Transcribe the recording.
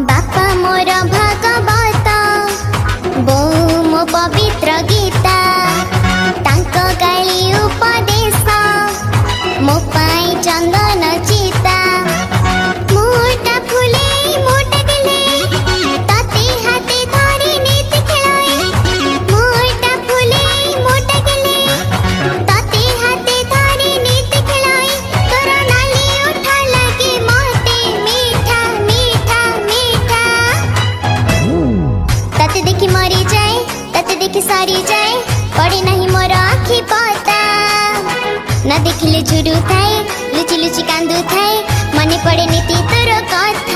बापा मोर भागवत बोऊ मो पवित्र गीता तांको गाली उपदेश मो पाई चंदन चिता मोटा फुले मोटा दिले तते हाथे धरी नीति खेलाए मोटा फुले मोटा दिले तते हाथे धरी नीति खेलाए तोर नाली उठा लगे मोटे मीठा मीठा मीठा तते देखी मरी जाए तते देखी सारी जाए पड़े नहीं मोर आखि पता न देखिले झुरु थाए लुचि लुचि कांदु थाए मने पड़े नीति तोर कथा।